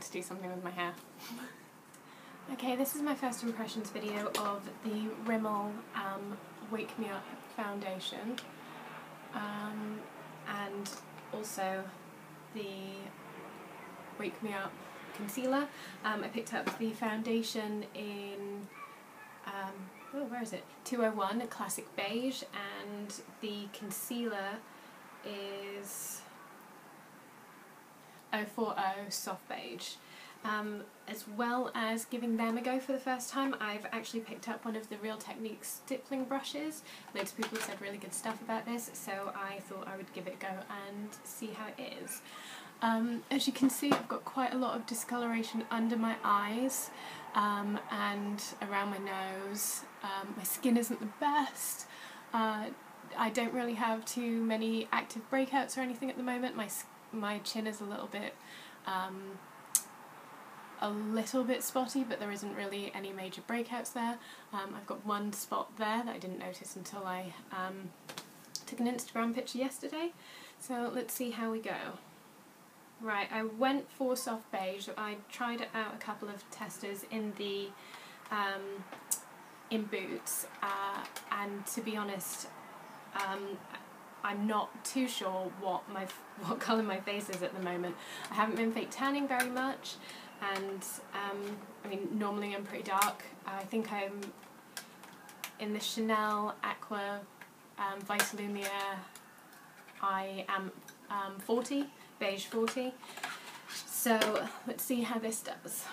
to do something with my hair. Okay, this is my first impressions video of the Rimmel Wake Me Up foundation, and also the Wake Me Up concealer. I picked up the foundation in, where is it? 201, Classic Beige, and the concealer is 040, Soft Beige. As well as giving them a go for the first time, I've actually picked up one of the Real Technique stippling brushes. Loads of people have said really good stuff about this, so I thought I would give it a go and see how it is. As you can see, I've got quite a lot of discoloration under my eyes and around my nose. My skin isn't the best. I don't really have too many active breakouts or anything at the moment. My chin is a little bit spotty, but there isn't really any major breakouts there. I've got one spot there that I didn't notice until I took an Instagram picture yesterday. So let's see how we go. Right, I went for Soft Beige. I tried it out a couple of testers in the in Boots, and to be honest, I'm not too sure what colour my face is at the moment. I haven't been fake tanning very much, and I mean, normally I'm pretty dark. I think I'm in the Chanel Aqua Vice Lumiere. I am 40, beige 40. So let's see how this does.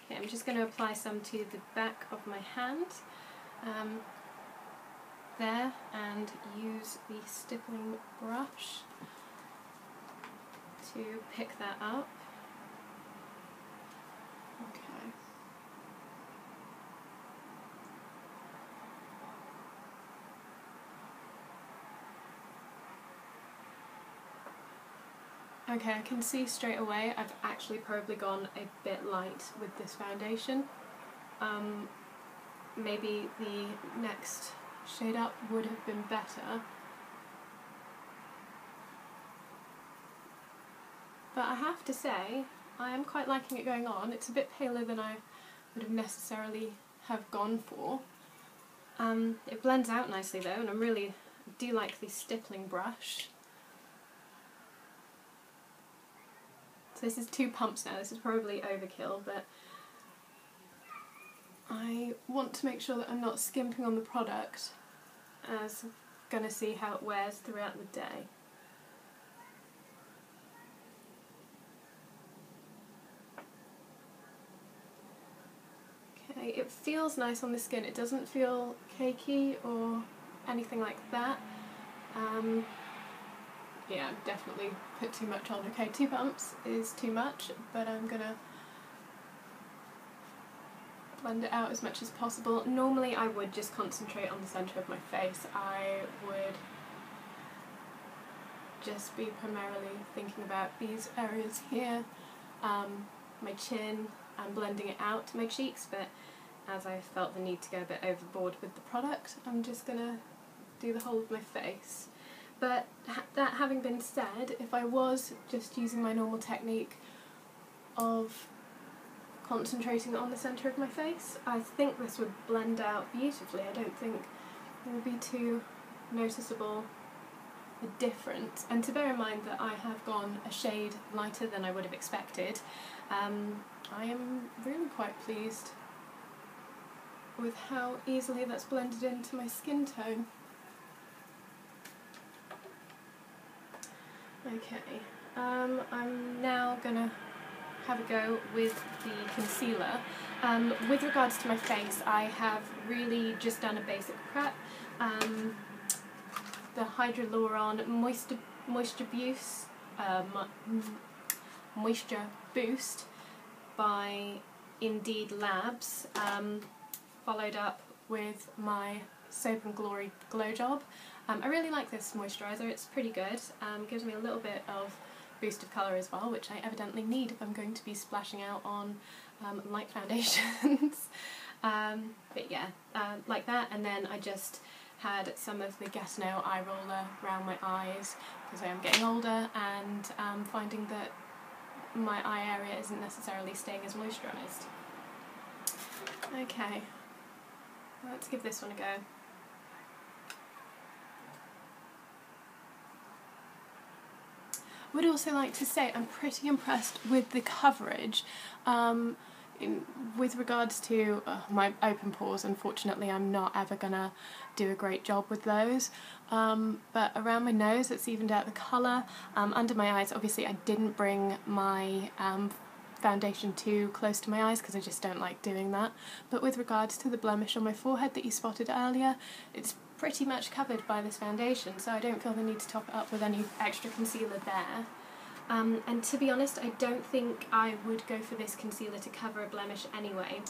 Okay, I'm just going to apply some to the back of my hand. There, and use the stippling brush to pick that up. Okay, I can see straight away I've actually probably gone a bit light with this foundation. Maybe the next shade up would have been better. But I have to say, I am quite liking it going on. It's a bit paler than I would have necessarily have gone for. It blends out nicely though, and I do like the stippling brush. So this is 2 pumps now. This is probably overkill, but I want to make sure that I'm not skimping on the product, as I'm going to see how it wears throughout the day. Okay, it feels nice on the skin. It doesn't feel cakey or anything like that. Yeah, definitely put too much on. Okay, 2 pumps is too much, but I'm gonna blend it out as much as possible. Normally I would just concentrate on the centre of my face. I would just be primarily thinking about these areas here, my chin, and blending it out to my cheeks, but as I felt the need to go a bit overboard with the product, I'm just gonna do the whole of my face. But that having been said, if I was just using my normal technique of concentrating on the centre of my face, I think this would blend out beautifully. I don't think there would be too noticeable a difference. And to bear in mind that I have gone a shade lighter than I would have expected, I am really quite pleased with how easily that's blended into my skin tone. Okay, I'm now gonna have a go with the concealer. With regards to my face, I have really just done a basic prep. The Hyaluron Moisture Boost by Indeed Labs, followed up with my Soap and Glory Glow Job. I really like this moisturiser. It's pretty good. Gives me a little bit of boost of colour as well, which I evidently need if I'm going to be splashing out on light foundations. But yeah, like that, and then I just had some of the Gastineau eye roller around my eyes because I am getting older and finding that my eye area isn't necessarily staying as moisturised. Okay, let's give this one a go. Would also like to say I'm pretty impressed with the coverage. With regards to my open pores, unfortunately I'm not ever gonna do a great job with those, but around my nose it's evened out the colour. Under my eyes, obviously I didn't bring my foundation too close to my eyes because I just don't like doing that, but with regards to the blemish on my forehead that you spotted earlier, it's pretty much covered by this foundation, so I don't feel the need to top it up with any extra concealer there. And to be honest, I don't think I would go for this concealer to cover a blemish anyway.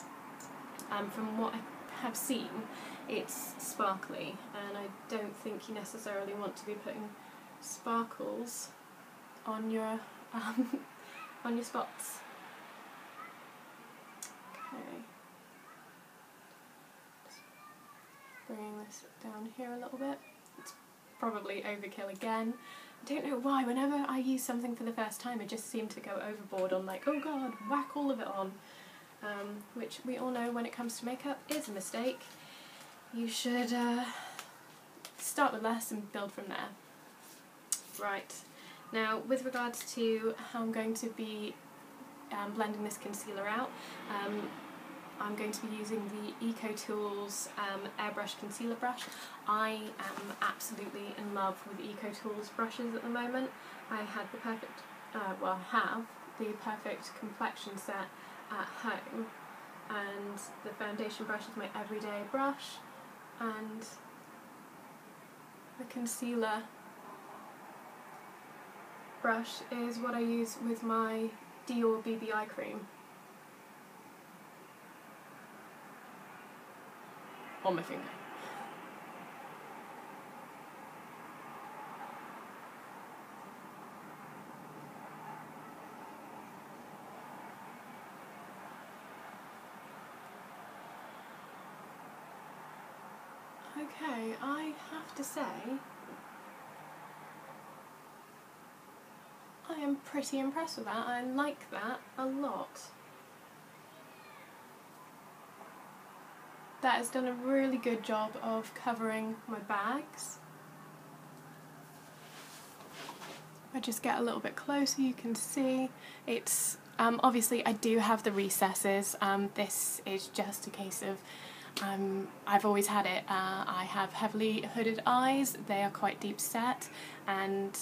From what I have seen, it's sparkly, and I don't think you necessarily want to be putting sparkles on your spots. Okay, just bringing this down here a little bit. It's probably overkill again. I don't know why, whenever I use something for the first time I just seem to go overboard on like, oh god, whack all of it on. Which we all know when it comes to makeup is a mistake. You should start with less and build from there. Right, now with regards to how I'm going to be blending this concealer out, I'm going to be using the EcoTools airbrush concealer brush. I am absolutely in love with EcoTools brushes at the moment. I had the perfect, well, I have the perfect complexion set at home, and the foundation brush is my everyday brush, and the concealer brush is what I use with my Dior BB eye cream. On my finger. Okay, I have to say I am pretty impressed with that. I like that a lot. That has done a really good job of covering my bags. I just get a little bit closer, you can see it's obviously I do have the recesses. This is just a case of I've always had it. I have heavily hooded eyes, they are quite deep set, and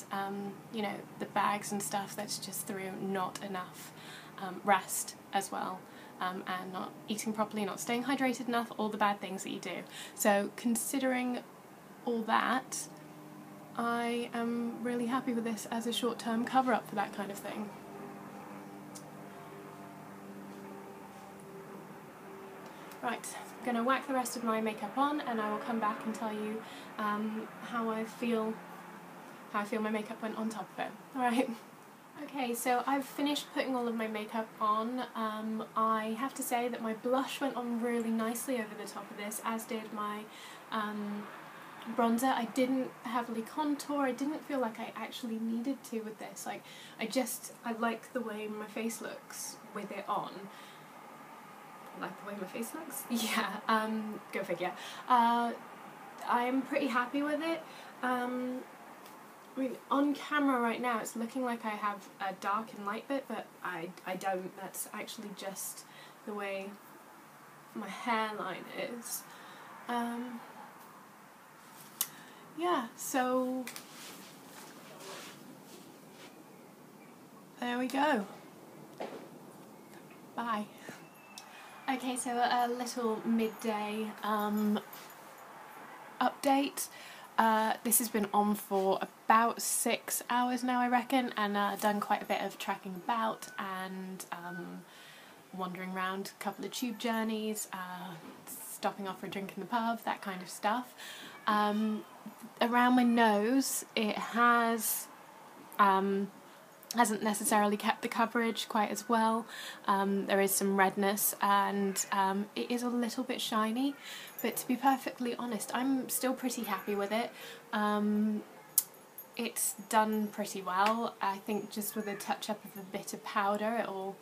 you know, the bags and stuff, that's just through not enough rest as well. And not eating properly, not staying hydrated enough, all the bad things that you do. So considering all that, I am really happy with this as a short-term cover-up for that kind of thing. Right, I'm going to whack the rest of my makeup on, and I will come back and tell you how I feel my makeup went on top of it. Alright. Okay, so I've finished putting all of my makeup on. I have to say that my blush went on really nicely over the top of this, as did my bronzer. I didn't heavily contour. I didn't feel like I actually needed to with this. Like, I like the way my face looks with it on. Like the way my face looks? Yeah, go figure. I am pretty happy with it. I mean, on camera right now it's looking like I have a dark and light bit, but I don't. That's actually just the way my hairline is. Yeah, so there we go. Bye. Okay, so a little midday update. This has been on for about 6 hours now, I reckon, and done quite a bit of trekking about and wandering around, a couple of tube journeys, stopping off for a drink in the pub, that kind of stuff. Around my nose, it hasn't necessarily kept the coverage quite as well. There is some redness, and it is a little bit shiny, but to be perfectly honest, I'm still pretty happy with it. it's done pretty well. I think just with a touch up of a bit of powder it will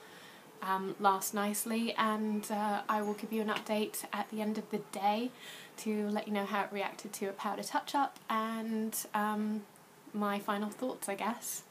last nicely, and I will give you an update at the end of the day to let you know how it reacted to a powder touch up and my final thoughts, I guess.